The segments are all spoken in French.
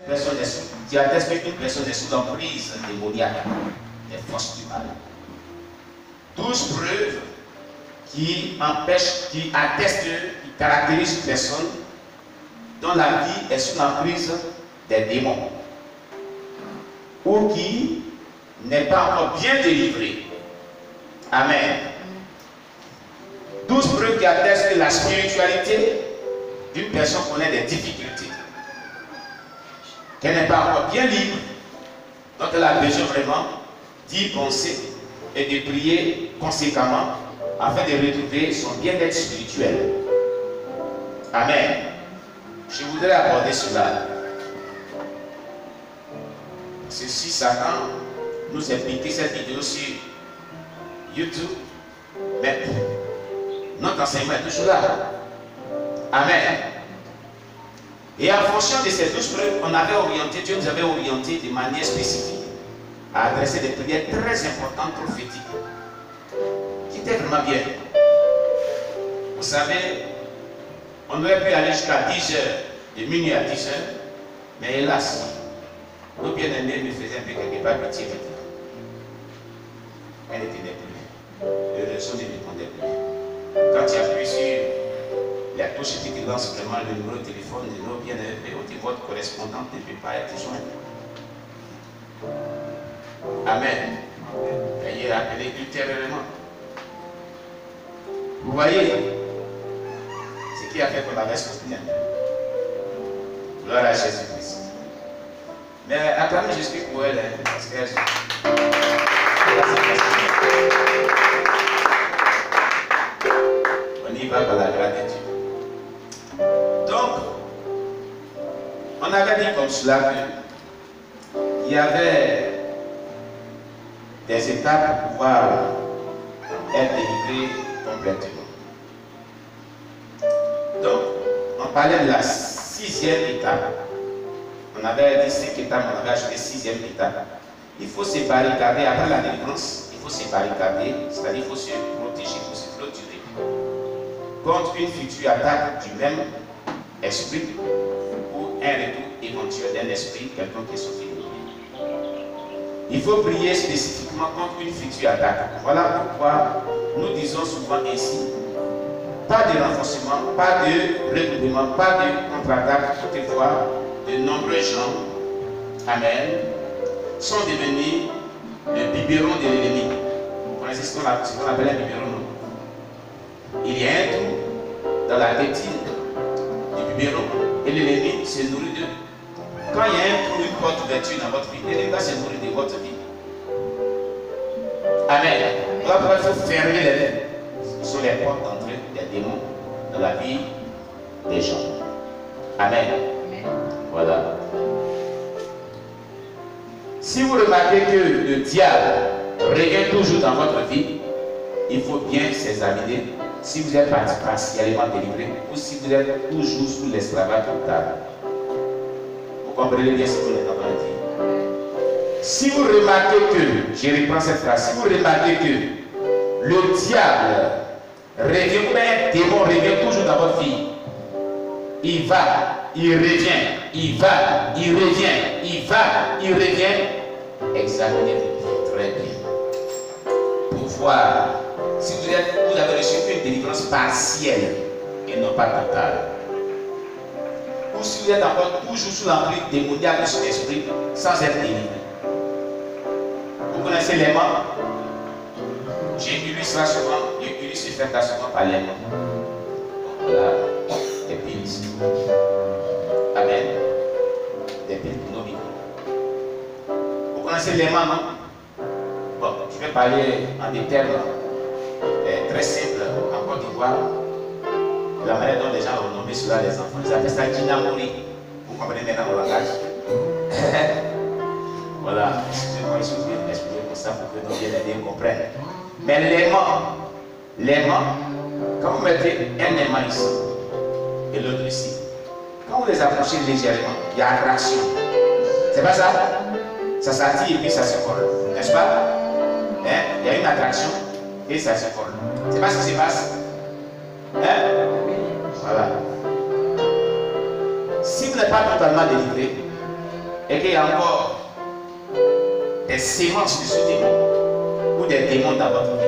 Tu attestes qu'une personne est sous l'emprise démoniaque, des forces du mal. 12 preuves qui empêchent, qui attestent, qui caractérisent une personne dont la vie est sous l'emprise des démons ou qui n'est pas encore bien délivrée. Amen. 12 preuves qui attestent que la spiritualité d'une personne connaît des difficultés, qu'elle n'est pas encore bien libre, donc elle a besoin vraiment d'y penser et de prier conséquemment afin de retrouver son bien-être spirituel. Amen. Je voudrais aborder cela. Parce que si Satan nous a piqué cette vidéo sur YouTube, mais notre enseignement est toujours là. Amen. Et en fonction de ces 12 preuves, on avait orienté, Dieu nous avait orienté de manière spécifique à adresser des prières très importantes prophétiques, qui étaient vraiment bien. Vous savez, on aurait pu aller jusqu'à 10 heures, de minuit à 10 heures, mais hélas, nos bien-aimés me faisaient un peu quelque part pitié. Elle n'était plus. Le réseau ne répondait plus. Quand tu appuies sur la touche qui lance vraiment le numéro de téléphone de nos bien-aimés, votre correspondante ne peut pas être jointe. Amen. Veuillez rappeler ultérieurement. Vous voyez ce qui a fait qu'on avait soutenu. Gloire à Jésus-Christ. Mais attendez, j'explique pour elle, parce qu'elle. On y va par la grâce de Dieu. Donc, on avait dit comme cela qu'il y avait des étapes pour pouvoir être délivré complètement. Donc, on parlait de la 6e étape. On avait dit 5 étapes, on avait ajouté 6e étape. Il faut se barricader, après la délivrance, il faut se barricader, c'est-à-dire il faut se protéger, il faut se clôturer contre une future attaque du même esprit ou un retour éventuel d'un esprit, quelqu'un qui est sorti de nous. Il faut prier spécifiquement contre une future attaque. Voilà pourquoi nous disons souvent ainsi, pas de renforcement, pas de regroupement, pas de contre-attaque. Toutefois, de nombreux gens, amen, sont devenus le biberon de l'ennemi. Vous connaissez ce qu'on appelle un biberon, non? Il y a un trou dans la tétine du biberon et l'ennemi se nourrit d'eux. Quand il y a un trou, une porte ouverte dans votre vie, l'ennemi va se nourrir de votre vie. Amen. Donc il faut fermer les lèvres. Ce sont les portes d'entrée des démons dans la vie des gens. Amen. Voilà. Si vous remarquez que le diable revient toujours dans votre vie, il faut bien s'examiner si vous êtes partiellement délivré ou si vous êtes toujours sous l'esclavage total. Vous comprenez bien ce qu'on est en train de dire. Si vous remarquez que, je reprends cette phrase, si vous remarquez que le diable revient, ou bien un démon revient toujours dans votre vie, il va, il revient, il va, il revient, il va, il revient, examinez-vous très bien pour voir si vous avez reçu une délivrance partielle et non pas totale. Ou si vous êtes encore toujours sous l'emprise démoniaque de son esprit sans être délivré. Vous connaissez les mots? J'utilise ça souvent, j'utilise ce fait souvent par les mots. Voilà, des piles. Amen. Des piles pour nos micros. Vous connaissez les mots, non? Bon, je vais parler en des termes très simples en Côte d'Ivoire. La manière dont les gens ont nommé cela, les enfants, ils appellent ça Dinamori. Vous comprenez maintenant le langage? Voilà, excusez-moi, je suis bien expliqué pour ça pour que nos bien-aimés comprennent. Mais les mots, quand vous mettez un aimant ici et l'autre ici, quand vous les approchez légèrement, il y a attraction. C'est pas ça? Ça s'attire et puis ça se colle. N'est-ce pas? Hein? Il y a une attraction et ça se colle. C'est pas ce qui se passe? Hein? Voilà. Si vous n'êtes pas totalement délivré, et qu'il y a encore des sémences de ce démon ou des démons dans votre vie.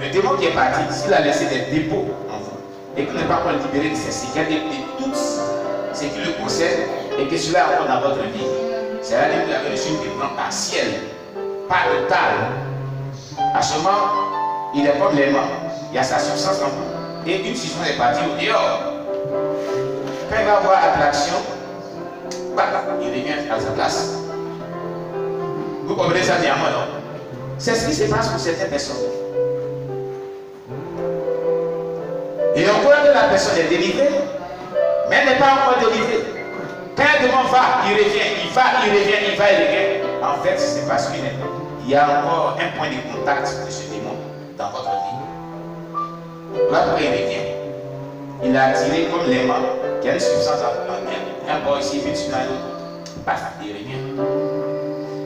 Le démon qui est parti, s'il a laissé des dépôts en vous et qu'il n'est pas encore libéré de ses séquelles, de tout ce qui le concerne et que cela est encore dans votre vie, c'est là que vous avez reçu une délivrance partielle, pas totale. À ce moment, il est comme l'aimant, il y a sa substance en vous et une substance est partie au dehors. Quand il va avoir attraction, il revient à sa place. Vous comprenez ça, diamant, non? C'est ce qui se passe pour certaines personnes. Et on croit que la personne est délivrée, mais elle n'est pas encore délivrée. Quand un démon va, il revient, il va, il revient, il va, il revient. En fait, c'est parce qu'il y a encore un point de contact de ce démon dans votre vie. Voilà pourquoi il revient. Il a attiré comme l'aimant, qui a une substance en un bord ici, puis sur un autre. Paf, il revient.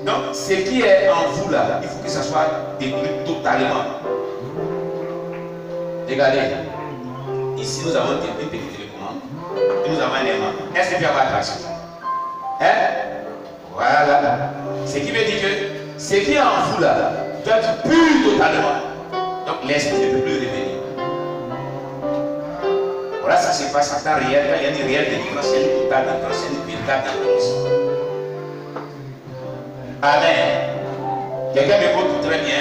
Donc, ce qui est en vous là, il faut que ça soit détruit totalement. Regardez. Ici, nous avons une petite télécommande. Et nous avons un aimant. Est-ce que tu as pas attraction? Hein? Voilà. Ce qui veut dire que ce qui est en vous là doit être pur totalement. Donc l'esprit ne peut plus revenir. Voilà, ça se passe en temps réel. Il y a une réelle délivrance, il y a une totale délivrance, il y a une véritable délivrance. Amen. Quelqu'un m'écoute très bien.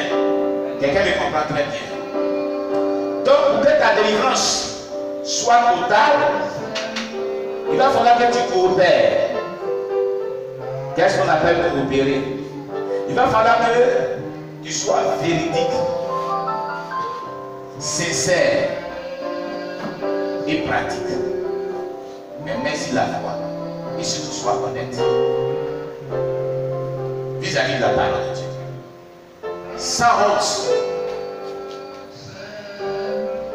Quelqu'un me comprend très bien. Donc, pour que ta délivrance soit totale, il va falloir que tu coopères. Qu'est-ce qu'on appelle coopérer? Il va falloir que tu sois véridique, sincère et pratique. Mais merci la foi et surtout sois honnête vis-à-vis de la parole de Dieu. Sans honte.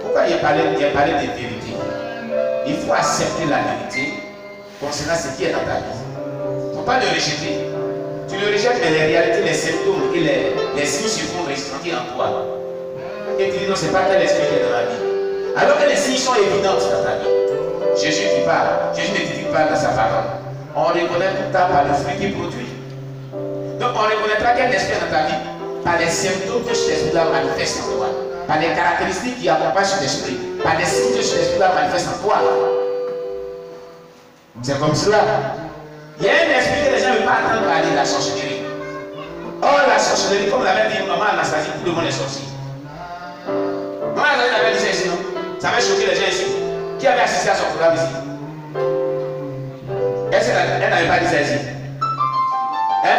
Pourquoi il a parlé de vérité? Il faut accepter la vérité concernant ce qui est dans ta vie. Il ne faut pas le rejeter. Tu le rejettes, mais les réalités, les symptômes et les signes se font ressentir en toi. Et tu dis non, ce n'est pas tel esprit qui est dans la vie. Alors que les signes sont évidents dans ta vie. Jésus qui parle, Jésus ne dit pas dans sa parole. On reconnaît tout le temps par le fruit qu'il produit. Donc on reconnaîtra quel esprit est dans ta vie par les symptômes que cet esprit-là manifeste en toi. Par les caractéristiques qui accompagnent cet esprit, par les signes que cet esprit-là manifeste en toi. C'est comme cela. Il y a un esprit que les gens ne veulent pas entendre parler, la sorcellerie. Or, la sorcellerie, comme l'avait dit maman Anastasie, tout le monde est sorcier. Maman Anastasie avait dit ça ici, non? Ça avait choqué les gens ici. Qui avait assisté à son programme ici? Est-ce qu'elle n'avait pas dit ça ici? Hein?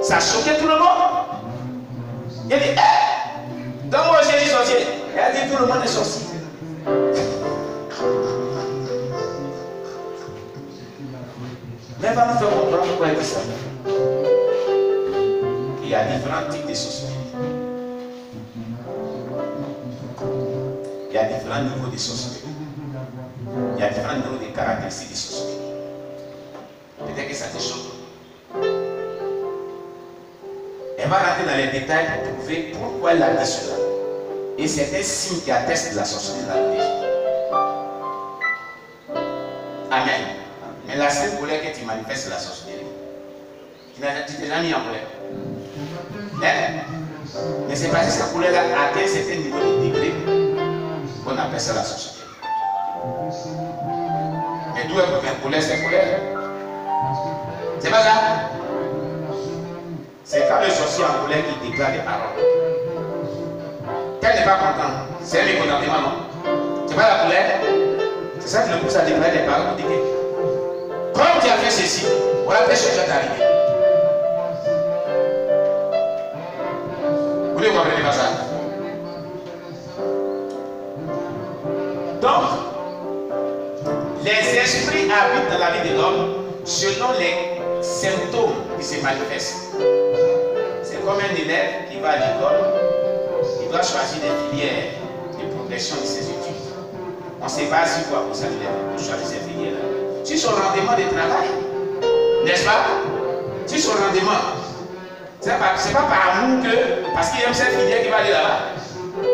Ça a choqué tout le monde. Il dit, donc moi j'ai dit sorcier. Elle a dit tout le monde est sorcier. Mais elle va nous faire comprendre pourquoi elle dit ça. Il y a différents types de sorcellerie. Il y a différents niveaux de sorcellerie. Il y a différents niveaux de caractéristiques de sorcellerie. Peut-être que ça te choque. Elle va rentrer dans les détails pour prouver pourquoi elle a dit cela. Et c'est un signe qui atteste de la sorcellerie dans la vie. Amen. Mais la seule colère que tu manifestes, c'est la sorcellerie. Tu t'es jamais mis en colère. Hein? Mais c'est parce que cette colère-là atteint un certain niveau de degré qu'on appelle ça la sorcellerie. Mais d'où est-ce que colère, c'est colère? C'est pas ça? C'est quand le sorcier en colère qui déclare des paroles. Qu'elle n'est pas contente, c'est un mécontentement, non? C'est pas la colère? C'est ça qui le pousse à déclarer des paroles pour dire que, comme tu as fait ceci, voilà telle chose qui est arrivée. Vous ne comprenez pas ça? Donc, les esprits habitent dans la vie de l'homme selon les symptômes qui se manifestent. C'est comme un élève qui va à l'école, il doit choisir des filières de progression de ses études. On ne sait pas si quoi pour ça pour choisir ces filières-là. Si son rendement de travail, n'est-ce pas? Si son rendement, c'est pas par amour que, parce qu'il aime cette filière qu'il va aller là-bas,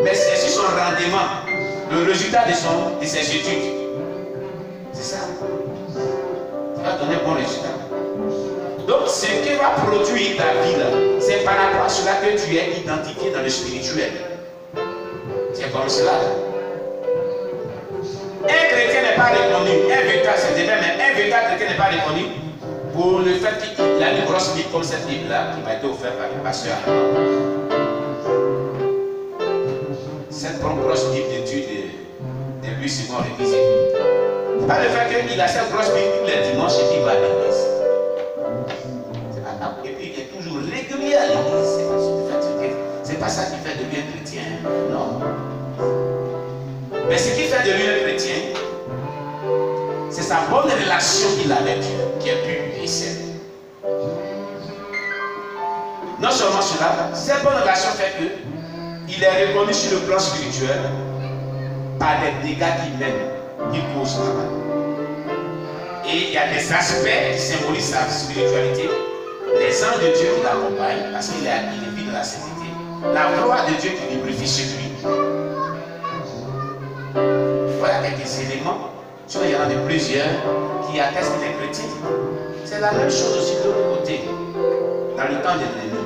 mais c'est sur son rendement, le résultat de ses études. C'est ça. Ça va donner un bon résultat. va produire ta vie là, c'est par rapport à cela que tu es identifié dans le spirituel. C'est comme cela. Un chrétien n'est pas reconnu, un véritable, c'est même un véritable chrétien n'est pas reconnu pour le fait qu'il a une grosse Bible comme cette Bible-là qui m'a été offerte par le pasteur. Cette grosse Bible d'études de Louis II révisée. Pas le fait qu'il a cette grosse Bible tous les dimanches et qu'il va à l'église. Et puis il est toujours régulier à l'église. C'est pas ça qui fait de lui un chrétien. Non. Mais ce qui fait de lui un chrétien, c'est sa bonne relation qu'il a avec Dieu, qui est pure et saine. Non seulement cela, cette bonne relation fait qu'il est reconnu sur le plan spirituel par des dégâts qu'il mène, qu'il cause là-bas. Et il y a des aspects qui symbolisent sa spiritualité. Les anges de Dieu qui l'accompagnent, parce qu'il vit dans la sainteté. La gloire de Dieu qui lubrifie chez lui. Voilà quelques éléments. Il y en a de plusieurs qui attestent qu'il est chrétien. C'est la même chose aussi de l'autre côté, dans le temps de l'ennemi.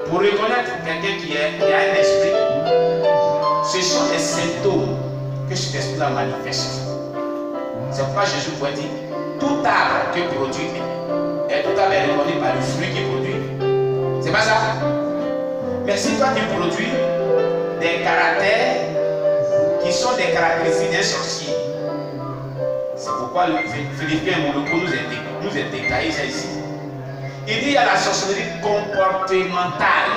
Pour reconnaître quelqu'un qui a un esprit, ce sont des symptômes que cet esprit-là manifeste. C'est pourquoi Jésus pourrait dire tout arbre que produit, et tout arbre est reconnu par le fruit qu'il produit. C'est pas ça? Mais si toi tu produis des caractères qui sont des caractéristiques d'un sorcier, c'est pourquoi le Philippiens Mouloko nous est détaillé ça ici. Il dit il y a la sorcellerie comportementale.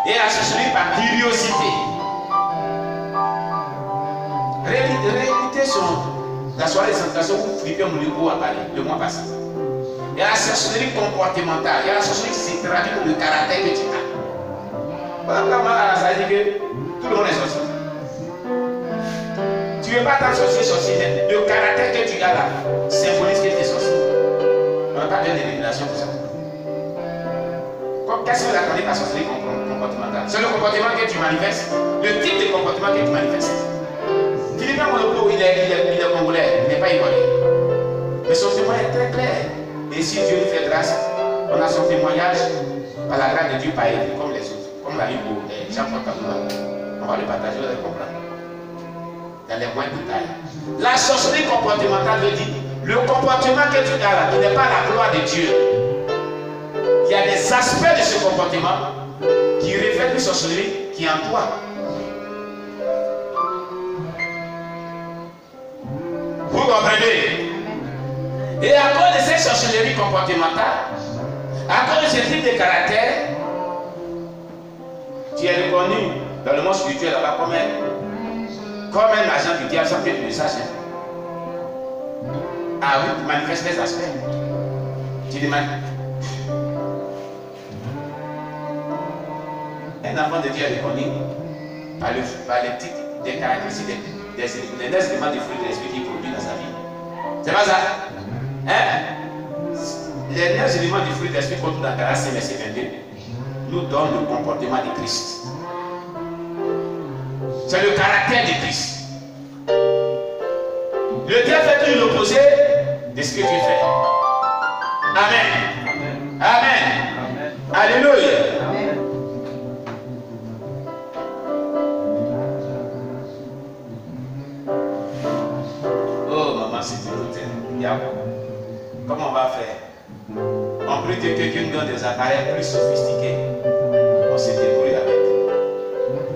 Et la sorcellerie par curiosité. Réécoutez la soirée de centration où Philippiens Mouloko a parlé le mois passé. Il y a la sorcellerie comportementale. Il y a la sorcellerie qui se traduit dans le caractère que tu as. Voilà, ça veut dire que tout le monde est sorcier. Tu ne veux pas tant sorcier. Le caractère que tu as là symbolise que tu es sorcier. On n'a pas besoin de révélation pour ça. Qu'est-ce que vous attendez par sorcellerie comportementale? C'est le comportement que tu manifestes, le type de comportement que tu manifestes. Philippiens Mouloko, il est congolais, il n'est pas ivoirien. Mais son témoignage est très clair. Et si Dieu lui fait grâce, on a son témoignage par la grâce de Dieu, pas écrit comme les autres, comme la Bible de Jean-Paul Kaboula. On va le partager, vous allez comprendre. Dans les moindres détails. La sorcellerie comportementale veut dire le comportement que tu as là, qui n'est pas la gloire de Dieu. Il y a des aspects de ce comportement qui reflètent une sorcellerie qui est en toi. Vous comprenez? Et à cause de cette sorcellerie comportementale, à cause de ce type de caractère, tu es reconnu dans le monde spirituel là-bas comme un agent du diable sans que tu le saches. Ah oui, tu manifestes les aspects. Tu demandes. Un enfant de Dieu est reconnu par les titres des caractéristiques des 9 éléments de fruits de l'esprit qu'il produit dans sa vie. C'est pas ça? Hein? Les 9 éléments du fruit de l'esprit qu'on trouve dans Galates 5, verset 22 nous donnent le comportement de Christ. C'est le caractère de Christ. Le diable fait toujours l'opposé de ce que tu fais. Amen. Amen. Amen. Alléluia. Amen. Oh maman, c'est une autre. Comment on va faire? On prie que quelqu'un donne des appareils plus sophistiqués. On se débrouille avec.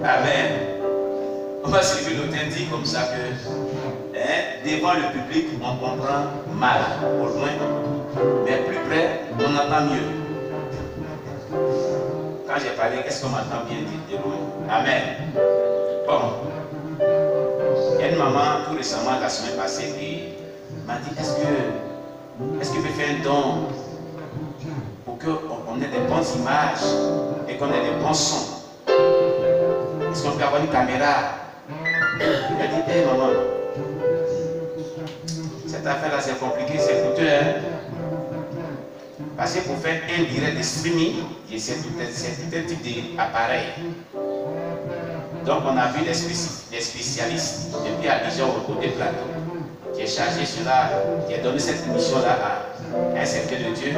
Amen. On va suivre l'authentique comme ça que devant le public on comprend mal, au loin, mais plus près on entend mieux. Quand j'ai parlé, qu'est-ce qu'on m'entend bien dire de loin? Amen. Bon. Il y a une maman tout récemment la semaine passée qui m'a dit est-ce que je peux faire un don pour qu'on ait des bonnes images et qu'on ait des bons sons? Est-ce qu'on peut avoir une caméra? Il a dit, hé maman, cette affaire-là c'est compliqué, c'est coûteux. Hein? Parce que pour faire un direct de streaming, c'est tout un type d'appareil. Donc on a vu les spécialistes depuis Abidjan au côté plateau qui est chargé cela, qui a donné cette mission-là à un serviteur de Dieu.